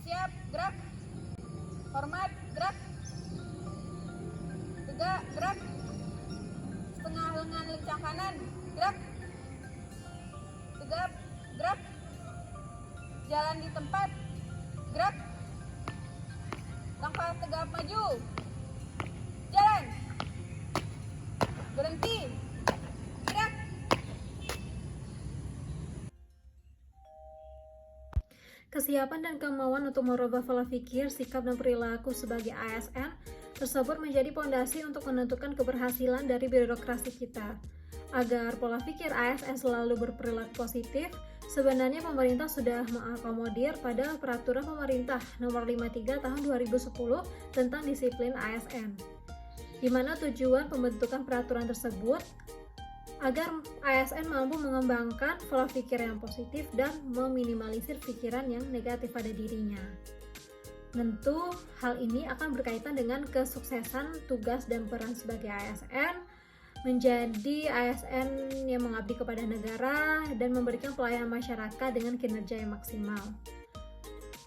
Siap, gerak. Hormat, gerak. Tegak, gerak. Setengah lengan lincah kanan, gerak. Tegap, gerak. Jalan di tempat, gerak. Langkah tegap maju. Jalan. Berhenti. Gerak. Kesiapan dan kemauan untuk merubah pola pikir, sikap, dan perilaku sebagai ASN tersebut menjadi pondasi untuk menentukan keberhasilan dari birokrasi kita. Agar pola pikir ASN selalu berperilaku positif, sebenarnya pemerintah sudah mengakomodir pada Peraturan Pemerintah Nomor 53 Tahun 2010 tentang disiplin ASN, di mana tujuan pembentukan peraturan tersebut agar ASN mampu mengembangkan pola pikir yang positif dan meminimalisir pikiran yang negatif pada dirinya. Tentu hal ini akan berkaitan dengan kesuksesan tugas dan peran sebagai ASN, menjadi ASN yang mengabdi kepada negara dan memberikan pelayanan masyarakat dengan kinerja yang maksimal.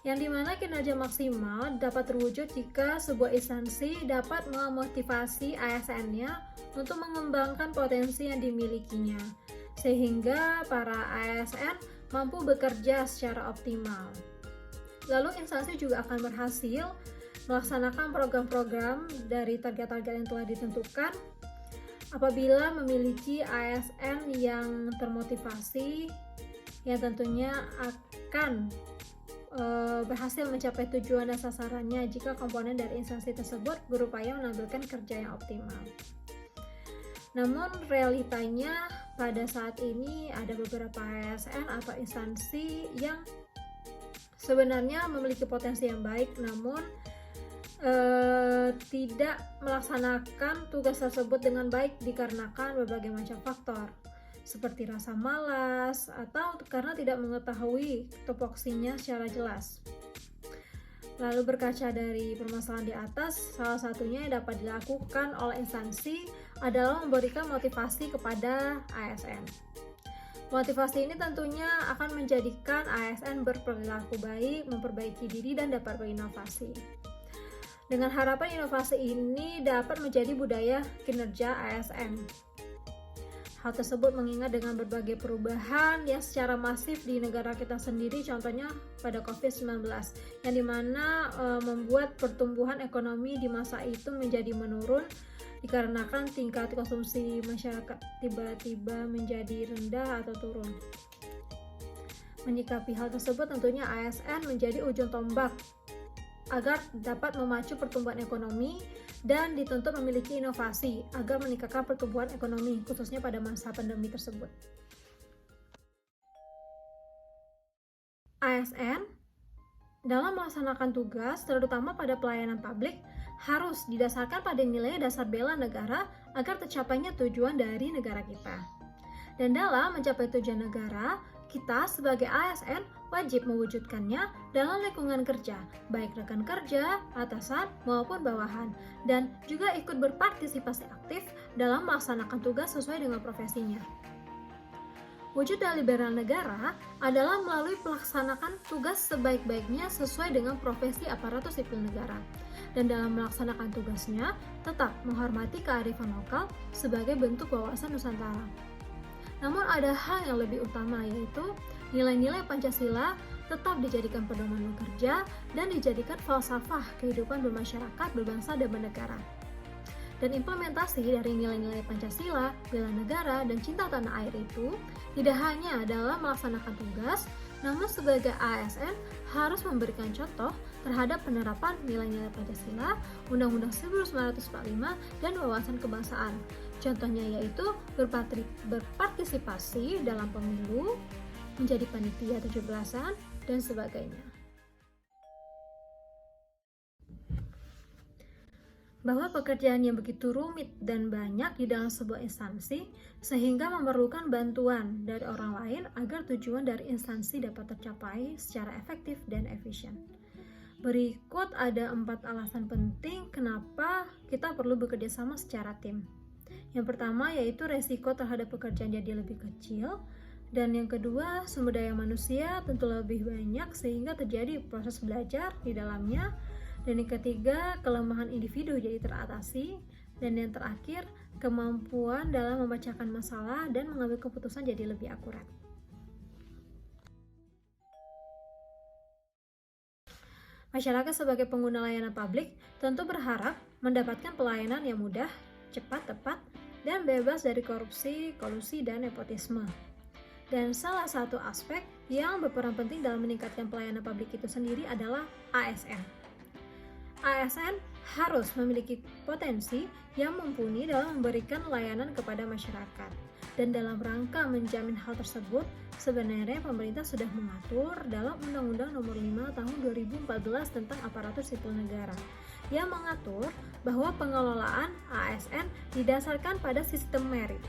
Yang dimana kinerja maksimal dapat terwujud jika sebuah instansi dapat memotivasi ASN-nya untuk mengembangkan potensi yang dimilikinya, sehingga para ASN mampu bekerja secara optimal. Lalu instansi juga akan berhasil melaksanakan program-program dari target-target yang telah ditentukan apabila memiliki ASN yang termotivasi, yang tentunya akan berhasil mencapai tujuan dan sasarannya jika komponen dari instansi tersebut berupaya menampilkan kerja yang optimal. Namun realitanya pada saat ini ada beberapa ASN atau instansi yang sebenarnya memiliki potensi yang baik, namun tidak melaksanakan tugas tersebut dengan baik dikarenakan berbagai macam faktor, seperti rasa malas atau karena tidak mengetahui tupoksinya secara jelas. Lalu berkaca dari permasalahan di atas, salah satunya yang dapat dilakukan oleh instansi adalah memberikan motivasi kepada ASN. Motivasi ini tentunya akan menjadikan ASN berperilaku baik, memperbaiki diri, dan dapat berinovasi. Dengan harapan inovasi ini dapat menjadi budaya kinerja ASN. Hal tersebut mengingat dengan berbagai perubahan yang secara masif di negara kita sendiri, contohnya pada COVID-19, yang dimana membuat pertumbuhan ekonomi di masa itu menjadi menurun dikarenakan tingkat konsumsi masyarakat tiba-tiba menjadi rendah atau turun. Menyikapi hal tersebut, tentunya ASN menjadi ujung tombak agar dapat memacu pertumbuhan ekonomi dan dituntut memiliki inovasi agar meningkatkan pertumbuhan ekonomi, khususnya pada masa pandemi tersebut. ASN dalam melaksanakan tugas, terutama pada pelayanan publik, harus didasarkan pada nilai dasar bela negara agar tercapainya tujuan dari negara kita. Dan dalam mencapai tujuan negara, kita sebagai ASN wajib mewujudkannya dalam lingkungan kerja, baik rekan kerja, atasan, maupun bawahan, dan juga ikut berpartisipasi aktif dalam melaksanakan tugas sesuai dengan profesinya. Wujud dari bela negara adalah melalui pelaksanaan tugas sebaik-baiknya sesuai dengan profesi aparatur sipil negara, dan dalam melaksanakan tugasnya tetap menghormati kearifan lokal sebagai bentuk wawasan Nusantara. Namun ada hal yang lebih utama, yaitu nilai-nilai Pancasila tetap dijadikan pedoman bekerja dan dijadikan falsafah kehidupan bermasyarakat, berbangsa, dan bernegara. Dan implementasi dari nilai-nilai Pancasila, bela negara, dan cinta tanah air itu tidak hanya dalam melaksanakan tugas, namun sebagai ASN harus memberikan contoh terhadap penerapan nilai-nilai Pancasila, Undang-Undang 1945, dan wawasan kebangsaan. Contohnya yaitu berpartisipasi dalam pemilu, menjadi panitia 17-an, dan sebagainya. Bahwa pekerjaan yang begitu rumit dan banyak di dalam sebuah instansi sehingga memerlukan bantuan dari orang lain agar tujuan dari instansi dapat tercapai secara efektif dan efisien. Berikut ada 4 alasan penting kenapa kita perlu bekerja sama secara tim. Yang pertama yaitu resiko terhadap pekerjaan jadi lebih kecil, Dan yang kedua, sumber daya manusia tentu lebih banyak sehingga terjadi proses belajar di dalamnya. Dan yang ketiga, kelemahan individu jadi teratasi. Dan yang terakhir, kemampuan dalam membacakan masalah dan mengambil keputusan jadi lebih akurat. Masyarakat sebagai pengguna layanan publik tentu berharap mendapatkan pelayanan yang mudah, cepat, tepat, dan bebas dari korupsi, kolusi, dan nepotisme. Dan salah satu aspek yang berperan penting dalam meningkatkan pelayanan publik itu sendiri adalah ASN. ASN harus memiliki potensi yang mumpuni dalam memberikan layanan kepada masyarakat. Dan dalam rangka menjamin hal tersebut, sebenarnya pemerintah sudah mengatur dalam Undang-Undang Nomor 5 Tahun 2014 tentang Aparatur Sipil Negara yang mengatur bahwa pengelolaan ASN didasarkan pada sistem merit.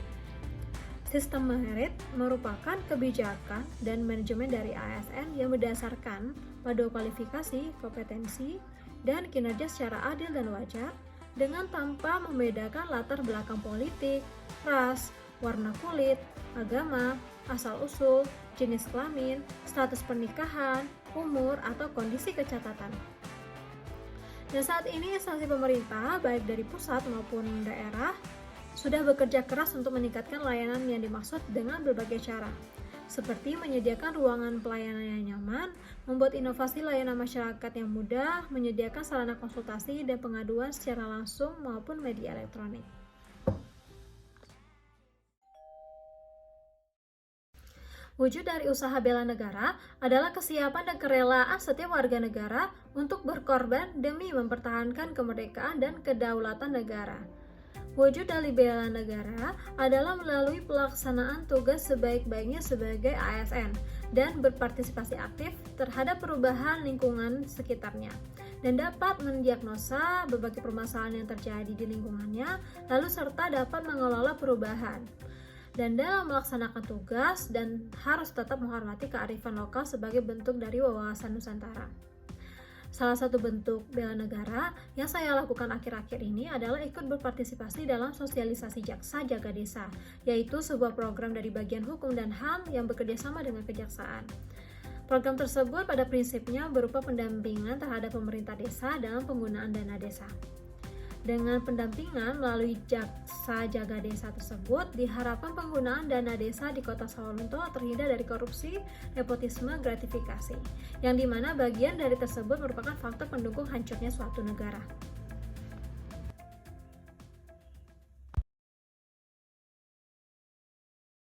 Sistem merit merupakan kebijakan dan manajemen dari ASN yang berdasarkan pada kualifikasi, kompetensi, dan kinerja secara adil dan wajar dengan tanpa membedakan latar belakang politik, ras, warna kulit, agama, asal-usul, jenis kelamin, status pernikahan, umur, atau kondisi kecatatan. Dan saat ini instansi pemerintah, baik dari pusat maupun daerah, sudah bekerja keras untuk meningkatkan layanan yang dimaksud dengan berbagai cara, seperti menyediakan ruangan pelayanan yang nyaman, membuat inovasi layanan masyarakat yang mudah, menyediakan sarana konsultasi dan pengaduan secara langsung maupun media elektronik. Wujud dari usaha bela negara adalah kesiapan dan kerelaan setiap warga negara untuk berkorban demi mempertahankan kemerdekaan dan kedaulatan negara. Wujud dari bela negara adalah melalui pelaksanaan tugas sebaik-baiknya sebagai ASN dan berpartisipasi aktif terhadap perubahan lingkungan sekitarnya dan dapat mendiagnosa berbagai permasalahan yang terjadi di lingkungannya, lalu serta dapat mengelola perubahan. Dan dalam melaksanakan tugas dan harus tetap menghormati kearifan lokal sebagai bentuk dari wawasan Nusantara. Salah satu bentuk bela negara yang saya lakukan akhir-akhir ini adalah ikut berpartisipasi dalam sosialisasi Jaksa Jaga Desa, yaitu sebuah program dari Bagian Hukum dan HAM yang bekerja sama dengan Kejaksaan. Program tersebut pada prinsipnya berupa pendampingan terhadap pemerintah desa dalam penggunaan dana desa. Dengan pendampingan melalui Jaksa Jaga Desa tersebut, diharapkan penggunaan dana desa di Kota Sawalunto terhindar dari korupsi, nepotisme, gratifikasi, yang dimana bagian dari tersebut merupakan faktor pendukung hancurnya suatu negara.